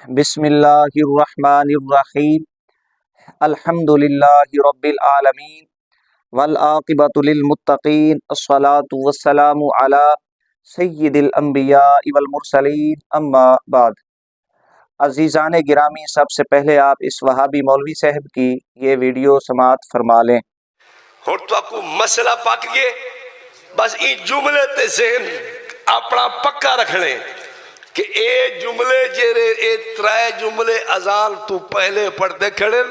بسم اللہ الرحمن الرحیم الحمدللہ رب العالمین والعاقبۃ للمتقین الصلاۃ والسلام علی سید الانبیاء والمرسلین اما بعد۔ عزیزان گرامی، سب سے پہلے آپ اس وہابی مولوی صاحب کی یہ ویڈیو سماعت فرما لیں۔ ہن تو کو مسئلہ پک گئے، بس ای جملے تے ذہن اپنا پکا رکھنے کہ اے جملے جیرے اے ترائے جملے اذان تو پہلے پڑھتے کھڑن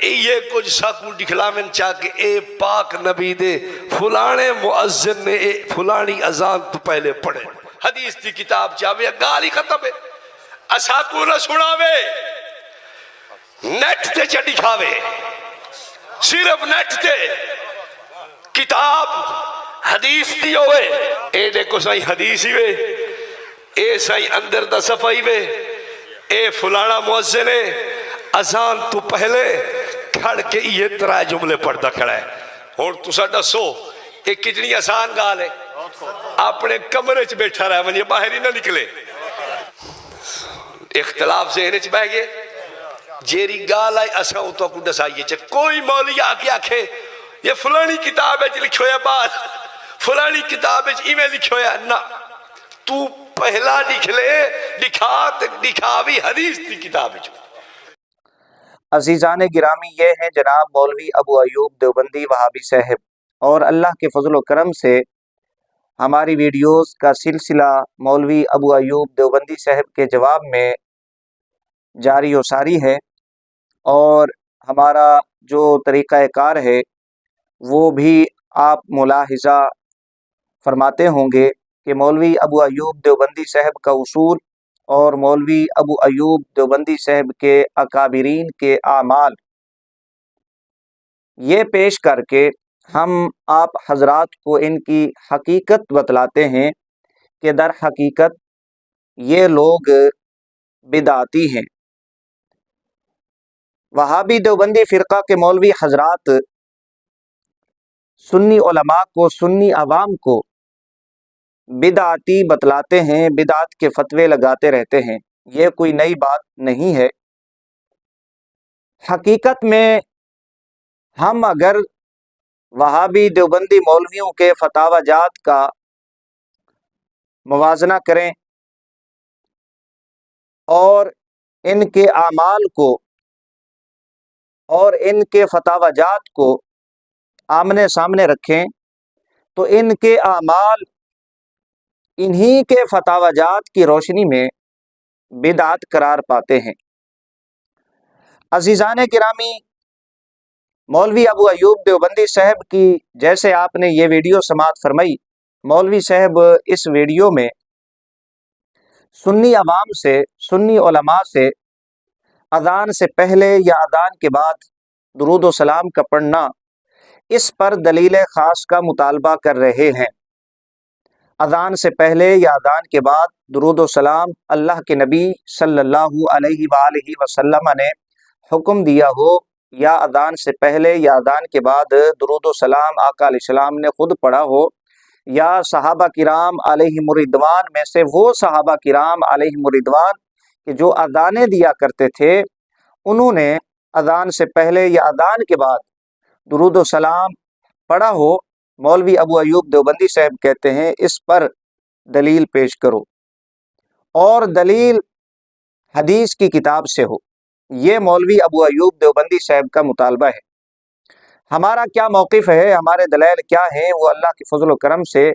یہ کچھ ساکو دکھلاویں چاہ کہ اے پاک نبی دے فلانے مؤذن نے اے فلانی اذان تو پہلے پڑھے۔ حدیث کی کتاب چاہوے گالی ختم ہے، اساکو نہ سناوے، نیٹ تے چڑی کھاوے، صرف نیٹ تے کتاب حدیث دی ہوئے اے دیکھو سائی حدیث ہی وے، اے سائی اندر دا صفائی وے، اے فلانا مؤذن ہے اذان تو پہلے کھڑ کے یہ ترائے جملے پڑھتا کھڑا ہے۔ اور تو سا دسو ایک کتنی آسان گال ہے، اپنے کمرے چ بیٹھا رہا ہے من یہ باہر ہی نہ نکلے۔ اختلاف ذہن چ بہ گئے، جیری گال آئی اسا تو کو دسائیے چ کوئی مولوی آکے آکھے یہ فلانی کتاب ہے لکھو ہے بات، فلانی کتاب ہے ایویں لکھو ہے نہ، تو پہلا لکھ لے، دکھاوی حدیث کی کتاب ہے۔ عزیزان گرامی، یہ ہیں جناب مولوی ابو ایوب دیوبندی وہابی صاحب، اور اللہ کے فضل و کرم سے ہماری ویڈیوز کا سلسلہ مولوی ابو ایوب دیوبندی صاحب کے جواب میں جاری و ساری ہے، اور ہمارا جو طریقہ کار ہے وہ بھی آپ ملاحظہ فرماتے ہوں گے کہ مولوی ابو ایوب دیوبندی صاحب کا اصول اور مولوی ابو ایوب دیوبندی صاحب کے اکابرین کے اعمال یہ پیش کر کے ہم آپ حضرات کو ان کی حقیقت بتلاتے ہیں کہ در حقیقت یہ لوگ بدعتی ہیں۔ وہابی دیوبندی فرقہ کے مولوی حضرات سنی علماء کو، سنی عوام کو بدعتی بتلاتے ہیں، بدعت کے فتوے لگاتے رہتے ہیں۔ یہ کوئی نئی بات نہیں ہے۔ حقیقت میں ہم اگر وہابی دیوبندی مولویوں کے فتاوی جات کا موازنہ کریں اور ان کے اعمال کو اور ان کے فتاوی جات کو آمنے سامنے رکھیں تو ان کے اعمال انہی کے فتاوی جات کی روشنی میں بدعت قرار پاتے ہیں۔ عزیزان گرامی، مولوی ابو ایوب دیوبندی صاحب کی جیسے آپ نے یہ ویڈیو سماعت فرمائی، مولوی صاحب اس ویڈیو میں سنی عوام سے، سنی علماء سے اذان سے پہلے یا اذان کے بعد درود و سلام کا پڑھنا، اس پر دلیل خاص کا مطالبہ کر رہے ہیں۔ اذان سے پہلے یا اذان کے بعد درود و سلام اللہ کے نبی صلی اللہ علیہ وآلہ وسلم نے حکم دیا ہو، یا اذان سے پہلے یا اذان کے بعد درود و سلام آقا علیہ السلام نے خود پڑھا ہو، یا صحابہ کرام علیہم الرضوان میں سے وہ صحابہ کرام علیہم الرضوان کہ جو اذانیں دیا کرتے تھے، انہوں نے اذان سے پہلے یا اذان کے بعد درود و سلام پڑھا ہو، مولوی ابو ایوب دیوبندی صاحب کہتے ہیں اس پر دلیل پیش کرو، اور دلیل حدیث کی کتاب سے ہو۔ یہ مولوی ابو ایوب دیوبندی صاحب کا مطالبہ ہے۔ ہمارا کیا موقف ہے، ہمارے دلائل کیا ہیں، وہ اللہ کے فضل و کرم سے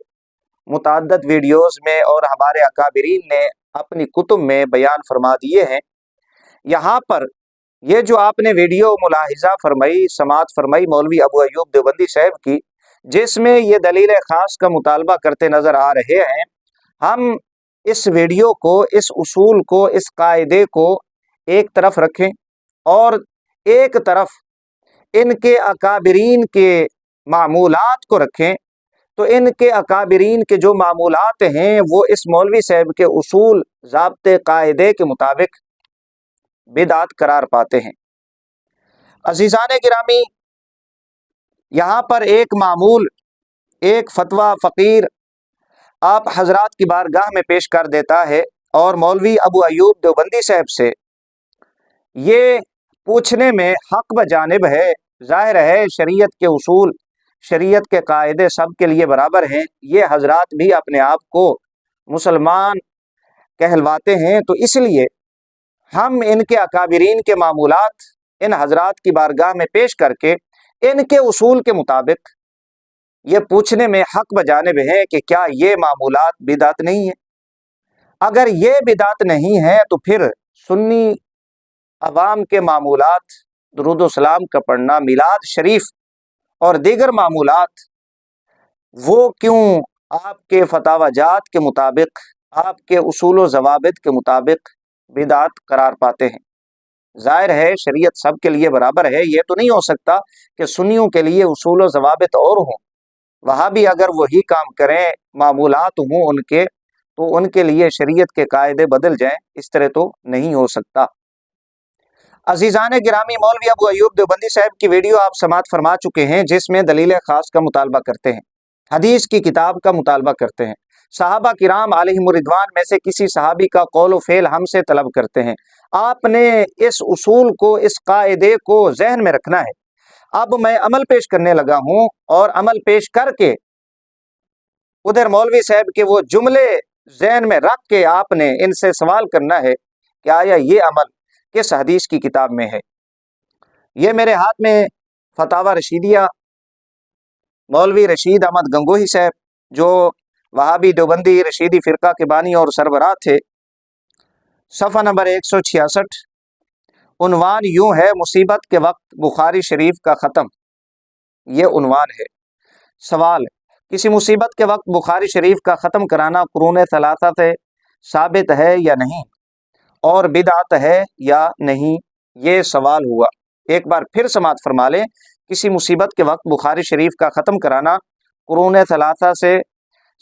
متعدد ویڈیوز میں اور ہمارے اکابرین نے اپنی کتب میں بیان فرما دیے ہیں۔ یہاں پر یہ جو آپ نے ویڈیو ملاحظہ فرمائی، سماعت فرمائی مولوی ابو ایوب دیوبندی صاحب کی، جس میں یہ دلیل خاص کا مطالبہ کرتے نظر آ رہے ہیں، ہم اس ویڈیو کو، اس اصول کو، اس قاعدے کو ایک طرف رکھیں اور ایک طرف ان کے اکابرین کے معمولات کو رکھیں، تو ان کے اکابرین کے جو معمولات ہیں وہ اس مولوی صاحب کے اصول، ضابطے، قاعدے کے مطابق بدعت قرار پاتے ہیں۔ عزیزان گرامی، یہاں پر ایک معمول، ایک فتویٰ فقیر آپ حضرات کی بارگاہ میں پیش کر دیتا ہے، اور مولوی ابو ایوب دیوبندی صاحب سے ये पूछने में हक बजानिब है। ज़ाहिर है शरीयत के उसूल, शरीयत के कायदे सब के लिए बराबर हैं। ये हजरात भी अपने आप को मुसलमान कहलवाते हैं, तो इसलिए हम इनके अकाबिरीन के मामूलात इन हजरात की बारगाह में पेश करके इनके उसूल के मुताबिक ये पूछने में हक बजानिब है कि क्या ये मामूलात बिदात नहीं है। अगर ये बिदात नहीं है तो फिर सुन्नी अवाम के मामूलात, दुरूद व सलाम का पढ़ना, मिलाद शरीफ और दीगर मामूलात, वो क्यों आपके फतावाजात के मुताबिक, आपके उसूल व ज़वाबित के मुताबिक बिदात करार पाते हैं। ज़ाहिर है शरीयत सब के लिए बराबर है। ये तो नहीं हो सकता कि सुन्नियों के लिए उसूल व ज़वाबित और हों, वहाँ भी अगर वही काम करें, मामूलात हों उनके, तो उनके लिए शरीयत के कायदे बदल जाएं। इस तरह तो नहीं हो सकता। अजीज़ान गिरामी, मौलवी अबू अयूब देवबंदी साहब की वीडियो आप समात फरमा चुके हैं, जिसमें दलील ख़ास का मुतालबा करते हैं, हदीस की किताब का मुतालबा करते हैं, सहाबा किराम अलैहिम रिदवान में से किसी सहाबी का कौल व फ़ेल हमसे तलब करते हैं। आपने इस उसूल को, इस कायदे को जहन में रखना है। अब मैं अमल पेश करने लगा हूँ और अमल पेश करके उधर मौलवी साहब के वो जुमले जहन में रख के आपने इनसे सवाल करना है कि आया ये अमल किस हदीस की किताब में है। ये मेरे हाथ में फतावा रशीदिया, मौलवी रशीद अहमद गंगोही साहब, जो वहाबी देवबंदी रशीदी फ़िरका के बानी और सरबराह थे, सफ़ा नंबर 166, उन्वान यूं है, मुसीबत के वक्त बुखारी शरीफ का ख़त्म। ये उन्वान है। सवाल, किसी मुसीबत के वक्त बुखारी शरीफ का ख़त्म कराना कुरून सलासा से साबित है या नहीं, और बिदअत है या नहीं, ये सवाल हुआ। एक बार फिर समात फरमा लें, किसी मुसीबत के वक्त बुखारी शरीफ का ख़त्म कराना कुरून सलासा से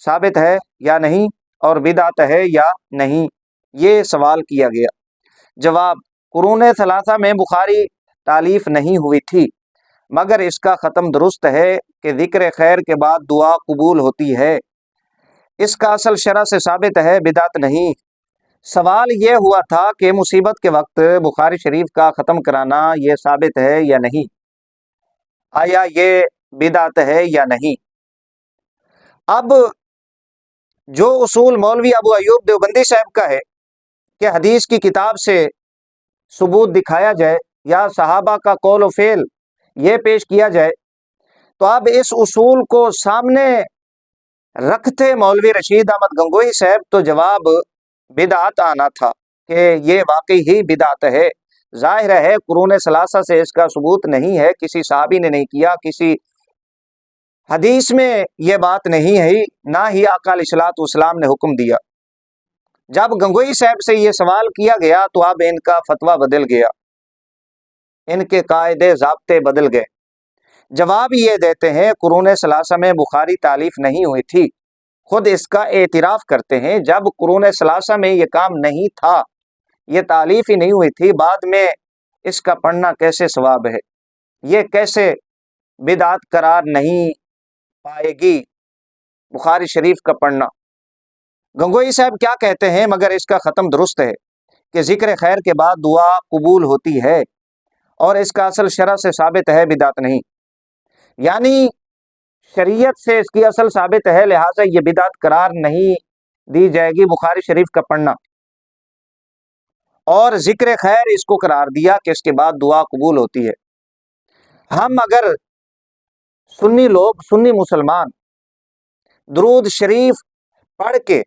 साबित है या नहीं, और बिदअत है या नहीं, ये सवाल किया गया। जवाब, कुरून सलासा में बुखारी तालीफ नहीं हुई थी, मगर इसका ख़त्म दुरुस्त है कि ज़िक्र खैर के बाद दुआ कबूल होती है। इसका असल शरअ से साबित है, बिदअत नहीं। सवाल ये हुआ था कि मुसीबत के वक्त बुखारी शरीफ का ख़त्म कराना ये साबित है या नहीं, आया ये बिदअत है या नहीं। अब जो उसूल मौलवी अबू अयूब देवबंदी साहब का है कि हदीस की किताब से सबूत दिखाया जाए या सहाबा का कौल व फ़ेल ये पेश किया जाए, तो अब इस उसूल को सामने रखते मौलवी रशीद अहमद गंगोही साहब तो जवाब बिदअत आना था कि ये वाकई ही बिदअत है। जाहिर है कुरून सलासा से इसका सबूत नहीं है, किसी सहाबी ने नहीं किया, किसी हदीस में ये बात नहीं है, ना ही आका अलैहिस्सलातु वस्सलाम ने हुक्म दिया। जब गंगोही साहब से ये सवाल किया गया तो अब इनका फतवा बदल गया, इनके कायदे ज़ाब्ते बदल गए। जवाब ये देते हैं कुरून सलासा में बुखारी तालीफ नहीं हुई थी। खुद इसका एतराफ़ करते हैं, जब कुरून सलासा में ये काम नहीं था, ये तालीफ ही नहीं हुई थी, बाद में इसका पढ़ना कैसे सवाब है, ये कैसे बिदअत करार नहीं पाएगी बुखारी शरीफ का पढ़ना। गंगोही साहब क्या कहते हैं, मगर इसका ख़त्म दुरुस्त है कि ज़िक्र खैर के बाद दुआ कबूल होती है, और इसका असल शरअ से साबित है, बिदअत नहीं। यानी शरीयत से इसकी असल साबित है, लिहाजा ये बिदअत करार नहीं दी जाएगी बुखारी शरीफ का पढ़ना, और ज़िक्र खैर इसको करार दिया कि इसके बाद दुआ कबूल होती है। हम अगर सुन्नी लोग, सुन्नी मुसलमान दुरूद शरीफ पढ़ के,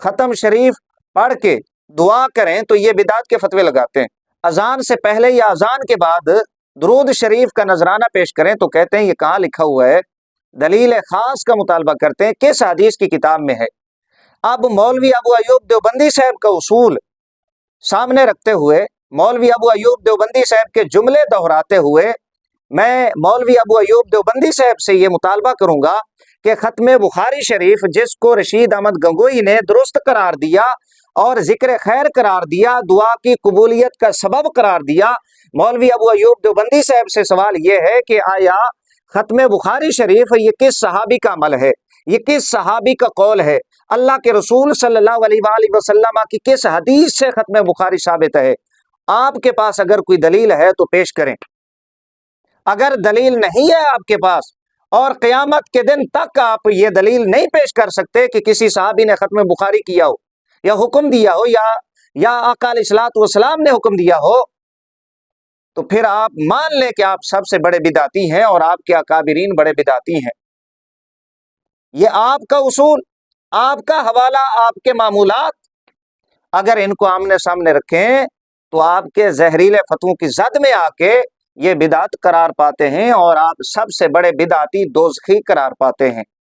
ख़त्म शरीफ पढ़ के दुआ करें तो ये बिदअत के फतवे लगाते हैं। अजान से पहले या अजान के बाद दुरूद शरीफ का नजराना पेश करें तो कहते हैं ये कहाँ लिखा हुआ है, दलील ख़ास का मुतालबा करते हैं किस हदीस की किताब में है। अब मौलवी अबू अयूब देवबंदी साहब का उसूल सामने रखते हुए, मौलवी अबू अयूब देवबंदी साहब के जुमले दोहराते हुए, मैं मौलवी अबू अयूब देवबंदी साहब से ये मुतालबा करूँगा कि ख़त्म बुखारी शरीफ, जिसको रशीद अहमद गंगोही ने दुरुस्त करार दिया और ज़िक्र खैर करार दिया, दुआ की कबूलियत का सबब करार दिया, मौलवी अबू अयूब देवबंदी साहब से सवाल ये है कि आया ख़त्म बुखारी शरीफ ये किस सहाबी का अमल है, ये किस सहाबी का कौल है, अल्लाह के रसूल सल्लल्लाहु अलैहि वसल्लम की किस हदीस से ख़त्म बुखारी साबित है, آپ کے پاس اگر کوئی دلیل ہے تو پیش کریں. اگر دلیل نہیں ہے آپ کے پاس اور قیامت کے دن تک آپ یہ دلیل نہیں پیش کر سکتے کہ کسی صحابی نے ختم بخاری کیا ہو یا حکم دیا ہو یا آقا علیہ الصلوۃ والسلام نے حکم دیا ہو، تو پھر آپ مان لیں کہ آپ سب سے بڑے بدعتی ہیں اور آپ کے اکابرین بڑے بدعتی ہیں. یہ آپ کا اصول، آپ کا حوالہ، آپ کے معمولات اگر ان کو آمنے سامنے رکھیں تو آپ کے زہریلے فتووں کی زد میں آ کے یہ بدعت قرار پاتے ہیں اور آپ سب سے بڑے بدعتی دوزخی قرار پاتے ہیں.